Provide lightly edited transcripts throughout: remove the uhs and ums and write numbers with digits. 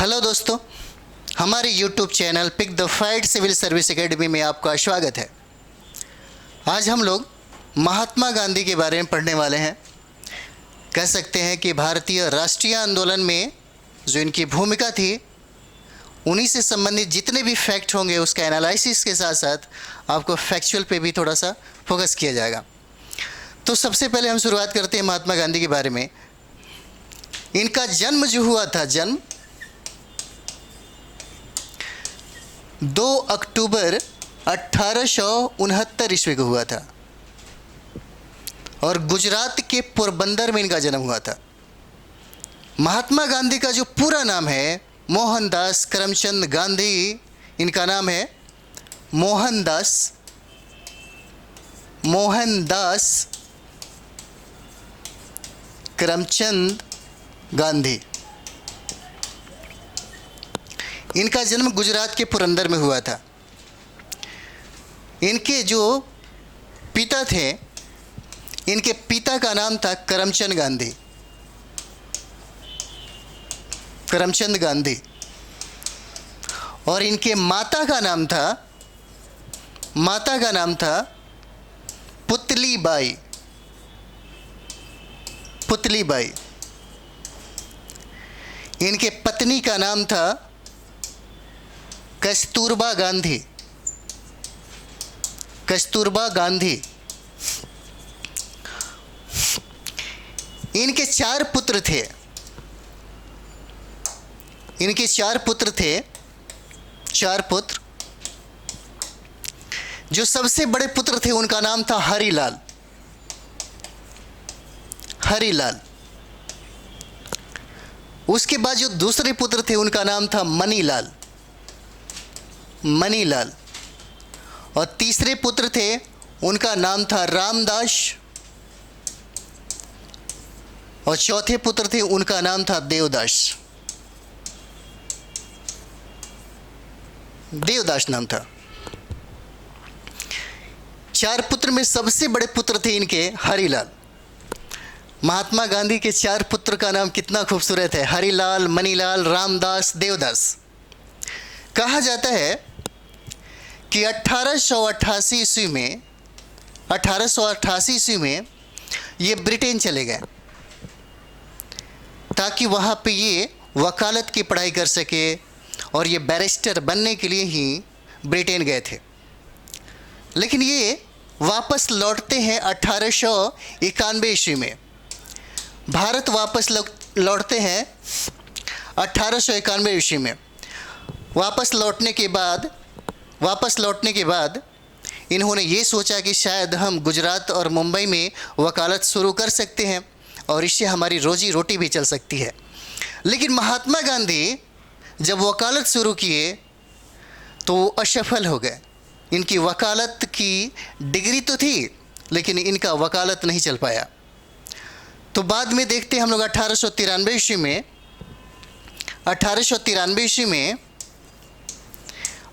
Hello दोस्तों, हमारे YouTube channel Pick the Fight Civil Service Academy में आपका स्वागत है। आज हम लोग महात्मा गांधी के बारे में पढ़ने वाले हैं। कह सकते हैं कि भारतीय राष्ट्रीय आंदोलन में जो इनकी भूमिका थी, उन्हीं से संबंधित जितने भी फैक्ट होंगे उसका एनालिसिस के साथ साथ आपको फैक्चुअल पे भी थोड़ा सा फोकस किया जाएगा। तो सबसे पहले हम शुरुआत करते हैं महात्मा गांधी के बारे में। इनका जन्म जो हुआ था, जन्म 2 अक्टूबर 1869 ईस्वी को हुआ था और गुजरात के पोरबंदर में इनका जन्म हुआ था। महात्मा गांधी का जो पूरा नाम है मोहनदास करमचंद गांधी। इनका नाम है मोहनदास करमचंद गांधी। इनका जन्म गुजरात के पोरबंदर में हुआ था। इनके जो पिता थे, इनके पिता का नाम था करमचंद गांधी और इनके माता का नाम था पुतलीबाई। इनके पत्नी का नाम था कस्तूरबा गांधी। इनके 4 पुत्र थे। 4 पुत्र। जो सबसे बड़े पुत्र थे उनका नाम था हरिलाल। उसके बाद जो दूसरे पुत्र थे उनका नाम था मनीलाल और तीसरे पुत्र थे उनका नाम था रामदास और चौथे पुत्र थे उनका नाम था देवदास नाम था। 4 पुत्र में सबसे बड़े पुत्र थे इनके हरिलाल। महात्मा गांधी के 4 पुत्र का नाम कितना खूबसूरत है, हरिलाल, मनीलाल, रामदास, देवदास। कहा जाता है कि 1888 ईस्वी में ये ब्रिटेन चले गए ताकि वहाँ पे ये वकालत की पढ़ाई कर सके और ये बैरिस्टर बनने के लिए ही ब्रिटेन गए थे। लेकिन ये वापस लौटते हैं 1891 ईस्वी में। भारत वापस लौटते हैं 1891 ईस्वी में। वापस लौटने के बाद इन्होंने ये सोचा कि शायद हम गुजरात और मुंबई में वकालत शुरू कर सकते हैं और इससे हमारी रोजी रोटी भी चल सकती है। लेकिन महात्मा गांधी जब वकालत शुरू किए तो वो असफल हो गए। इनकी वकालत की डिग्री तो थी लेकिन इनका वकालत नहीं चल पाया। तो बाद में देखते हैं हम लोग 1893 ईस्वी में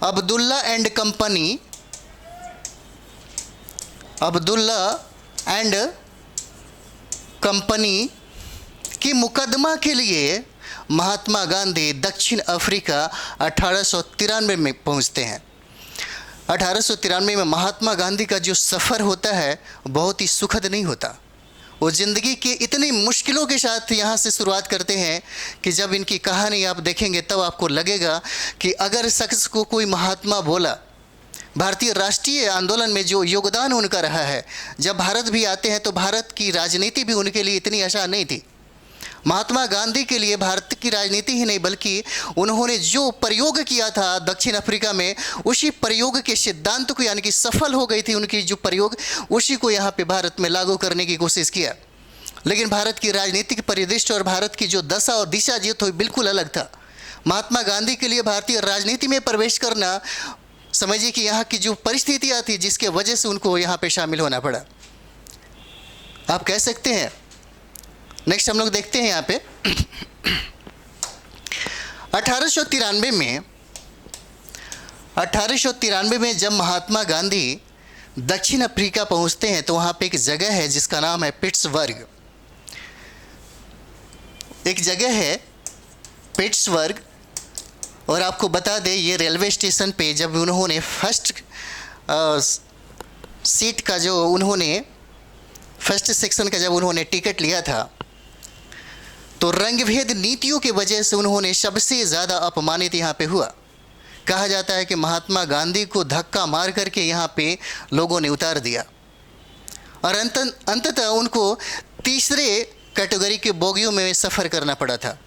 अब्दुल्ला एंड कंपनी की मुकदमा के लिए महात्मा गांधी दक्षिण अफ्रीका 1893 में पहुंचते हैं। 1893 में महात्मा गांधी का जो सफ़र होता है बहुत ही सुखद नहीं होता। वो ज़िंदगी के इतनी मुश्किलों के साथ यहाँ से शुरुआत करते हैं कि जब इनकी कहानी आप देखेंगे तब आपको लगेगा कि अगर शख्स को कोई महात्मा बोला, भारतीय राष्ट्रीय आंदोलन में जो योगदान उनका रहा है, जब भारत भी आते हैं तो भारत की राजनीति भी उनके लिए इतनी आसान नहीं थी। महात्मा गांधी के लिए भारत की राजनीति ही नहीं बल्कि उन्होंने जो प्रयोग किया था दक्षिण अफ्रीका में, उसी प्रयोग के सिद्धांत को, यानी कि सफल हो गई थी उनकी जो प्रयोग, उसी को यहाँ पे भारत में लागू करने की कोशिश किया। लेकिन भारत की राजनीतिक परिदृश्य और भारत की जो दशा और दिशा जो थी बिल्कुल अलग था। महात्मा गांधी के लिए भारतीय राजनीति में प्रवेश करना, समझिए कि यहाँ की जो परिस्थितियाँ थी जिसके वजह से उनको यहाँ पे शामिल होना पड़ा, आप कह सकते हैं। नेक्स्ट हम लोग देखते हैं यहाँ पे 1893 में जब महात्मा गांधी दक्षिण अफ्रीका पहुंचते हैं तो वहाँ पे एक जगह है जिसका नाम है पिट्सबर्ग। एक जगह है पिट्सबर्ग और आपको बता दें, ये रेलवे स्टेशन पे जब उन्होंने फर्स्ट सीट का जो उन्होंने फर्स्ट सेक्शन का जब उन्होंने टिकट लिया था, तो रंगभेद नीतियों की वजह से उन्होंने सबसे ज़्यादा अपमानित यहाँ पे हुआ। कहा जाता है कि महात्मा गांधी को धक्का मार करके यहाँ पे लोगों ने उतार दिया और अंततः उनको तीसरे कैटेगरी के बोगियों में सफ़र करना पड़ा था।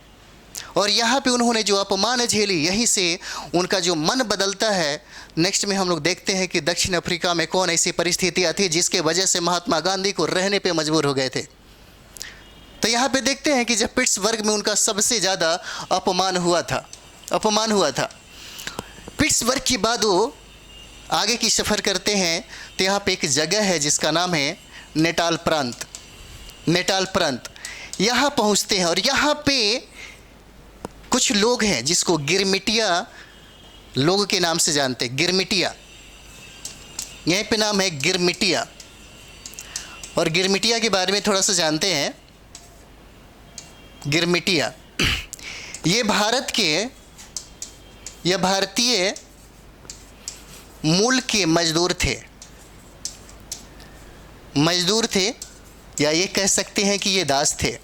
और यहाँ पे उन्होंने जो अपमान झेली, यहीं से उनका जो मन बदलता है। नेक्स्ट में हम लोग देखते हैं कि दक्षिण अफ्रीका में कौन ऐसी परिस्थितियाँ थी जिसके वजह से महात्मा गांधी को रहने पे मजबूर हो गए थे। तो यहाँ पे देखते हैं कि जब पिट्सबर्ग में उनका सबसे ज़्यादा अपमान हुआ था। पिट्सबर्ग के बाद वो आगे की सफ़र करते हैं, तो यहाँ पे एक जगह है जिसका नाम है नेटाल प्रांत। यहाँ पहुँचते हैं और यहाँ पे कुछ लोग हैं जिसको गिरमिटिया लोग के नाम से जानते हैं। गिरमिटिया, यहीं पे नाम है गिरमिटिया। और गिरमिटिया के बारे में थोड़ा सा जानते हैं। गिरमिटिया ये भारतीय मूल के मजदूर थे, या ये कह सकते हैं कि ये दास थे,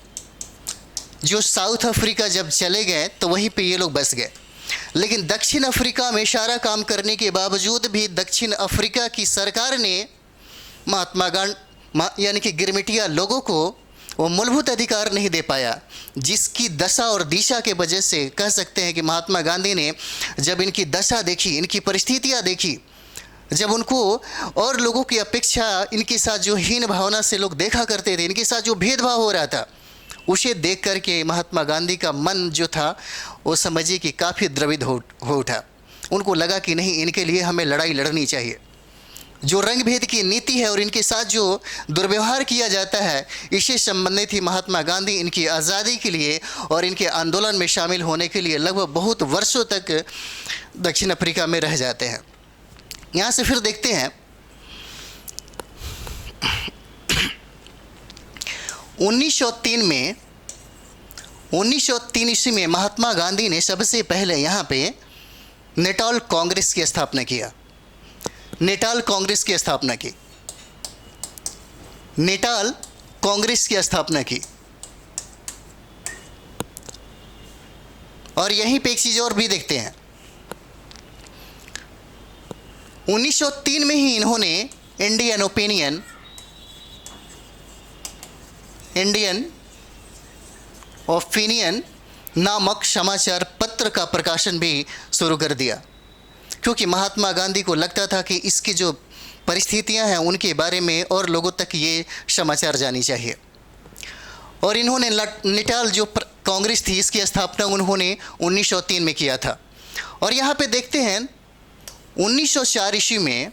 जो साउथ अफ्रीका जब चले गए तो वहीं पे ये लोग बस गए। लेकिन दक्षिण अफ्रीका में सारा काम करने के बावजूद भी दक्षिण अफ्रीका की सरकार ने महात्मा गांधी यानी कि गिरमिटिया लोगों को वो मूलभूत अधिकार नहीं दे पाया, जिसकी दशा और दिशा के वजह से कह सकते हैं कि महात्मा गांधी ने जब इनकी दशा देखी, इनकी परिस्थितियाँ देखी, जब उनको और लोगों की अपेक्षा इनके साथ जो हीन भावना से लोग देखा करते थे, इनके साथ जो भेदभाव हो रहा था, उसे देख कर के महात्मा गांधी का मन जो था वो समझिए कि काफ़ी द्रवित हो उठा। उनको लगा कि नहीं, इनके लिए हमें लड़ाई लड़नी चाहिए। जो रंग भेद की नीति है और इनके साथ जो दुर्व्यवहार किया जाता है, इससे संबंधित ही महात्मा गांधी इनकी आज़ादी के लिए और इनके आंदोलन में शामिल होने के लिए लगभग बहुत वर्षों तक दक्षिण अफ्रीका में रह जाते हैं। यहाँ से फिर देखते हैं 1903 ईस्वी में महात्मा गांधी ने सबसे पहले यहाँ पे नेटाल कांग्रेस की स्थापना किया। नेटाल कांग्रेस की स्थापना की। और यहीं पे एक चीज़ और भी देखते हैं, 1903 में ही इन्होंने इंडियन ओपिनियन नामक समाचार पत्र का प्रकाशन भी शुरू कर दिया, क्योंकि महात्मा गांधी को लगता था कि इसकी जो परिस्थितियां हैं उनके बारे में और लोगों तक ये समाचार जानी चाहिए। और इन्होंने नेटाल जो कांग्रेस थी, इसकी स्थापना उन्होंने 1903 में किया था। और यहाँ पे देखते हैं 1904 ईस्वी में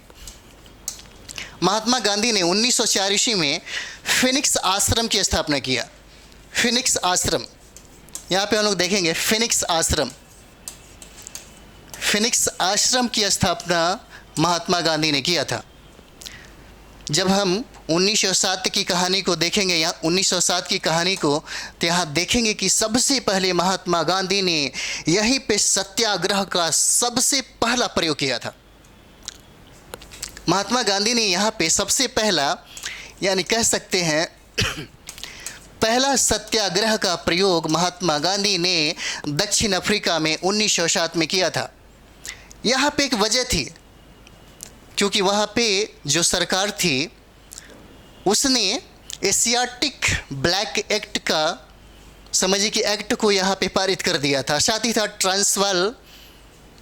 महात्मा गांधी ने 1904 ईस्वी में फिनिक्स आश्रम की स्थापना किया। फिनिक्स आश्रम, यहाँ पे हम लोग देखेंगे फिनिक्स आश्रम की स्थापना महात्मा गांधी ने किया था। जब हम 1907 की कहानी को देखेंगे, यहाँ 1907 की कहानी को, तो यहाँ देखेंगे कि सबसे पहले महात्मा गांधी ने यहीं पे सत्याग्रह का सबसे पहला प्रयोग किया था। महात्मा गांधी ने यहाँ पे सबसे पहला, यानी कह सकते हैं पहला सत्याग्रह का प्रयोग महात्मा गांधी ने दक्षिण अफ्रीका में 1907 में किया था। यहाँ पे एक वजह थी, क्योंकि वहाँ पे जो सरकार थी उसने एशियाटिक ब्लैक एक्ट का, समझिए कि एक्ट को यहाँ पे पारित कर दिया था। साथ ही साथ ट्रांसवाल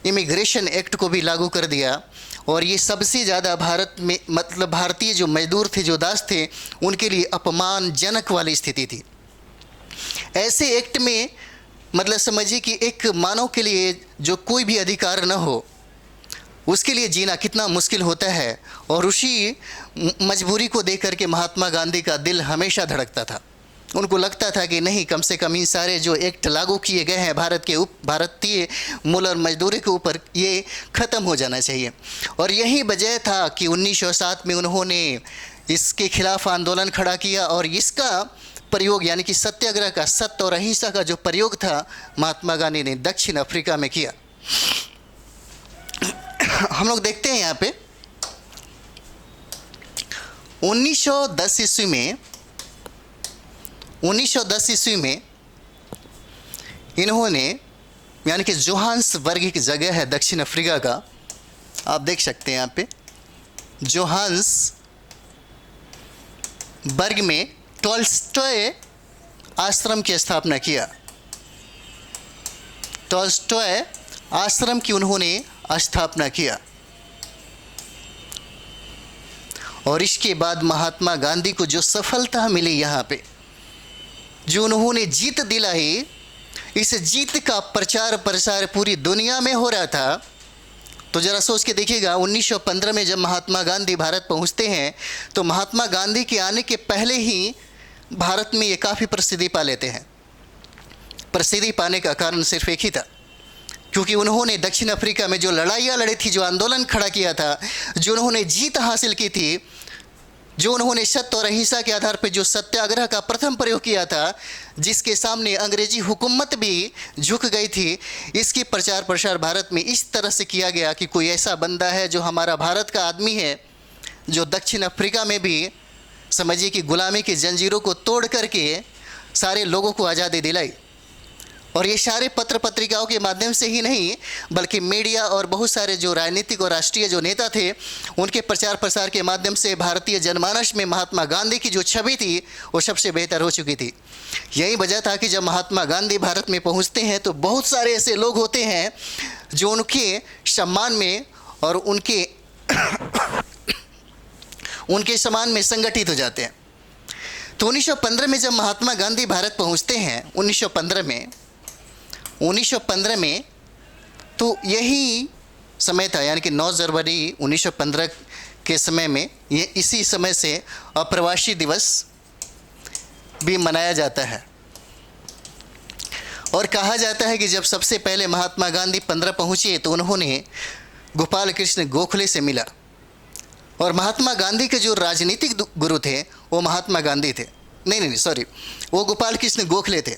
इमिग्रेशन एक्ट को भी लागू कर दिया। और ये सबसे ज़्यादा भारत में, मतलब भारतीय जो मजदूर थे, जो दास थे, उनके लिए अपमानजनक वाली स्थिति थी। ऐसे एक्ट में मतलब समझिए कि एक मानव के लिए जो कोई भी अधिकार न हो, उसके लिए जीना कितना मुश्किल होता है। और उसी मजबूरी को देख कर के महात्मा गांधी का दिल हमेशा धड़कता था। उनको लगता था कि नहीं, कम से कम इन सारे जो एक्ट लागू किए गए हैं भारतीय मूल और मजदूरी के ऊपर, ये ख़त्म हो जाना चाहिए। और यही वजह था कि 1907 में उन्होंने इसके खिलाफ आंदोलन खड़ा किया। और इसका प्रयोग, यानी कि सत्याग्रह का, सत्य और अहिंसा का जो प्रयोग था, महात्मा गांधी ने दक्षिण अफ्रीका में किया। हम लोग देखते हैं यहाँ पे 1910 ईस्वी में 1910 ईस्वी में इन्होंने, यानी कि जोहान्सबर्ग एक जगह है दक्षिण अफ्रीका का, आप देख सकते हैं यहाँ पे, जोहान्सबर्ग में टॉल्स्टॉय आश्रम की स्थापना किया। टॉल्स्टॉय आश्रम की उन्होंने स्थापना किया। और इसके बाद महात्मा गांधी को जो सफलता मिली यहाँ पे, जो उन्होंने जीत दिलाई, इस जीत का प्रचार प्रसार पूरी दुनिया में हो रहा था। तो ज़रा सोच के देखिएगा, 1915 में जब महात्मा गांधी भारत पहुँचते हैं तो महात्मा गांधी के आने के पहले ही भारत में ये काफ़ी प्रसिद्धि पा लेते हैं। प्रसिद्धि पाने का कारण सिर्फ एक ही था, क्योंकि उन्होंने दक्षिण अफ्रीका में जो लड़ाइयाँ लड़ी थी, जो आंदोलन खड़ा किया था, जो उन्होंने जीत हासिल की थी, जो उन्होंने सत्य और अहिंसा के आधार पर जो सत्याग्रह का प्रथम प्रयोग किया था, जिसके सामने अंग्रेजी हुकूमत भी झुक गई थी, इसकी प्रचार प्रसार भारत में इस तरह से किया गया कि कोई ऐसा बंदा है जो हमारा भारत का आदमी है, जो दक्षिण अफ्रीका में भी समझिए कि गुलामी की जंजीरों को तोड़ करके सारे लोगों को आज़ादी दिलाई। और ये सारे पत्र पत्रिकाओं के माध्यम से ही नहीं, बल्कि मीडिया और बहुत सारे जो राजनीतिक और राष्ट्रीय जो नेता थे, उनके प्रचार प्रसार के माध्यम से भारतीय जनमानस में महात्मा गांधी की जो छवि थी वो सबसे बेहतर हो चुकी थी। यही वजह था कि जब महात्मा गांधी भारत में पहुंचते हैं तो बहुत सारे ऐसे लोग होते हैं जो उनके सम्मान में और उनके सम्मान में संगठित हो जाते हैं। तो 1915 में जब महात्मा गांधी भारत पहुंचते हैं, 1915 में तो यही समय था, यानी कि 9 जनवरी 1915 के समय में, ये इसी समय से अप्रवासी दिवस भी मनाया जाता है। और कहा जाता है कि जब सबसे पहले महात्मा गांधी 15 पहुँचे तो उन्होंने गोपाल कृष्ण गोखले से मिला। और महात्मा गांधी के जो राजनीतिक गुरु थे वो महात्मा गांधी थे, नहीं सॉरी, वो गोपाल कृष्ण गोखले थे।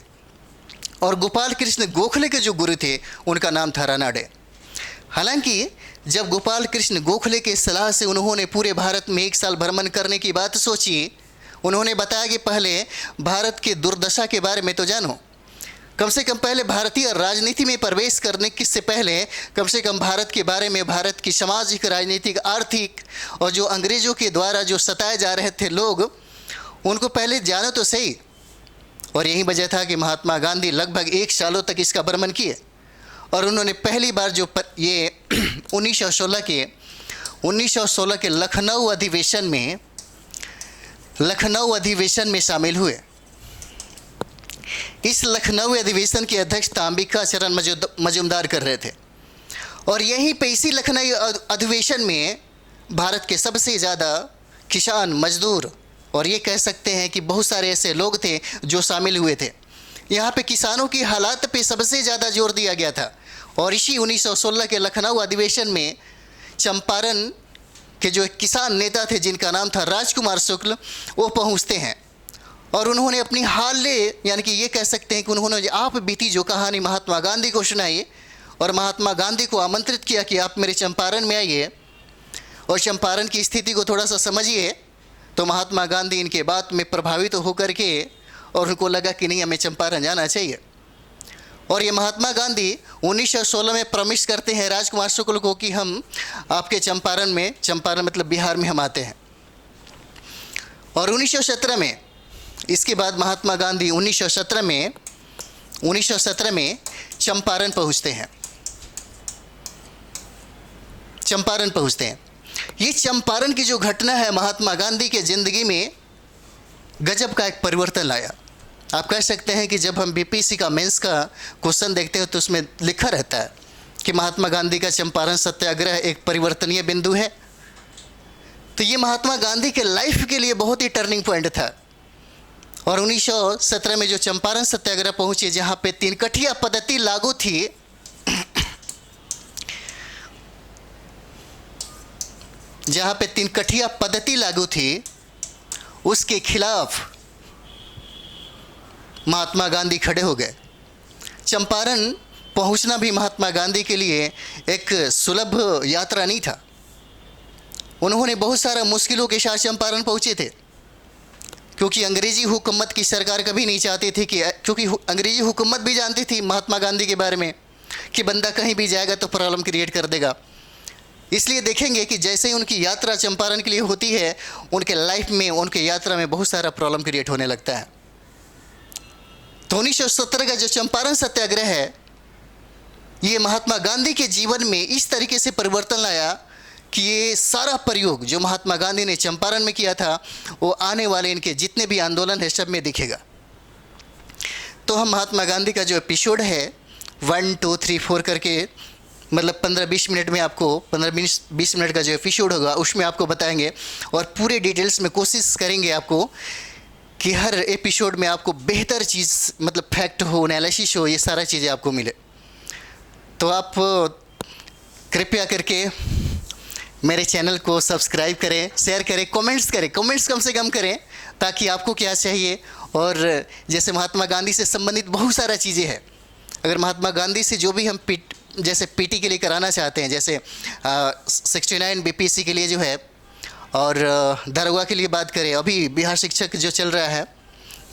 और गोपाल कृष्ण गोखले के जो गुरु थे उनका नाम था रानाडे। हालांकि जब गोपाल कृष्ण गोखले के सलाह से उन्होंने पूरे भारत में 1 साल भ्रमण करने की बात सोची, उन्होंने बताया कि पहले भारत की दुर्दशा के बारे में तो जानो, कम से कम पहले भारतीय राजनीति में प्रवेश करने से पहले कम से कम भारत के बारे में, भारत की सामाजिक, राजनीतिक, आर्थिक और जो अंग्रेज़ों के द्वारा जो सताए जा रहे थे लोग, उनको पहले जानो तो सही। और यही वजह था कि महात्मा गांधी लगभग 1 सालों तक इसका भ्रमण किए। और उन्होंने पहली बार जो ये 1916 के लखनऊ अधिवेशन में शामिल हुए। इस लखनऊ अधिवेशन की अध्यक्षता अंबिका चरण मजूमदार कर रहे थे। और यहीं पे इसी लखनऊ अधिवेशन में भारत के सबसे ज़्यादा किसान, मजदूर और ये कह सकते हैं कि बहुत सारे ऐसे लोग थे जो शामिल हुए थे। यहाँ पे किसानों की हालात पे सबसे ज़्यादा जोर दिया गया था। और इसी 1916 के लखनऊ अधिवेशन में चंपारण के जो एक किसान नेता थे जिनका नाम था राजकुमार शुक्ल, वो पहुँचते हैं। और उन्होंने अपनी यानी कि ये कह सकते हैं कि उन्होंने आप बीती जो कहानी महात्मा गांधी को सुनाई और महात्मा गांधी को आमंत्रित किया कि आप मेरे चंपारण में आइए और चंपारण की स्थिति को थोड़ा सा समझिए। तो महात्मा गांधी इनके बात में प्रभावित होकर के और उनको लगा कि नहीं, हमें चंपारण जाना चाहिए। और ये महात्मा गांधी 1916 में प्रॉमिस करते हैं राजकुमार शुक्ल को कि हम आपके चंपारण मतलब बिहार में हम आते हैं। और 1917 में, इसके बाद महात्मा गांधी 1917 में चंपारण पहुंचते हैं। ये चंपारण की जो घटना है महात्मा गांधी के ज़िंदगी में गजब का एक परिवर्तन लाया। आप कह सकते हैं कि जब हम बीपीएससी का मेंस का क्वेश्चन देखते हैं तो उसमें लिखा रहता है कि महात्मा गांधी का चंपारण सत्याग्रह एक परिवर्तनीय बिंदु है। तो ये महात्मा गांधी के लाइफ के लिए बहुत ही टर्निंग पॉइंट था। और 1917 में जो चंपारण सत्याग्रह पहुंचे, जहाँ पे 3 कठिया पद्धति लागू थी, उसके खिलाफ महात्मा गांधी खड़े हो गए। चंपारण पहुंचना भी महात्मा गांधी के लिए एक सुलभ यात्रा नहीं था। उन्होंने बहुत सारा मुश्किलों के साथ चंपारण पहुंचे थे, क्योंकि अंग्रेजी हुकूमत की सरकार कभी नहीं चाहती थी कि, क्योंकि अंग्रेजी हुकूमत भी जानती थी महात्मा गांधी के बारे में कि बंदा कहीं भी जाएगा तो प्रॉब्लम क्रिएट कर देगा। इसलिए देखेंगे कि जैसे ही उनकी यात्रा चंपारण के लिए होती है, उनके लाइफ में, उनके यात्रा में बहुत सारा प्रॉब्लम क्रिएट होने लगता है। तो 1917 का जो चंपारण सत्याग्रह है, ये महात्मा गांधी के जीवन में इस तरीके से परिवर्तन लाया कि ये सारा प्रयोग जो महात्मा गांधी ने चंपारण में किया था, वो आने वाले इनके जितने भी आंदोलन है सब में दिखेगा। तो हम महात्मा गांधी का जो एपिसोड है 1, 2, 3, 4 करके, मतलब 15-20 मिनट में आपको 15-20 मिनट का जो एपिसोड होगा उसमें आपको बताएंगे, और पूरे डिटेल्स में कोशिश करेंगे आपको कि हर एपिसोड में आपको बेहतर चीज़, मतलब फैक्ट हो, एनालिसिस हो, ये सारा चीज़ें आपको मिले। तो आप कृपया करके मेरे चैनल को सब्सक्राइब करें, शेयर करें, कमेंट्स कम से कम करें, ताकि आपको क्या चाहिए। और जैसे महात्मा गांधी से संबंधित बहुत सारा चीज़ें हैं, अगर महात्मा गांधी से जो भी हम जैसे पीटी के लिए कराना चाहते हैं, जैसे 69 बीपीएससी के लिए जो है, और दरोगा के लिए बात करें, अभी बिहार शिक्षक जो चल रहा है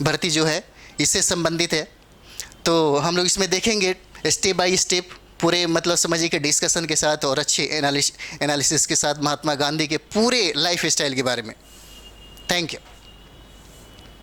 भर्ती जो है, इससे संबंधित है, तो हम लोग इसमें देखेंगे स्टेप बाय स्टेप पूरे, मतलब समझिए कि डिस्कशन के साथ और अच्छे एनालिसिस के साथ महात्मा गांधी के पूरे लाइफ स्टाइल के बारे में। Thank you.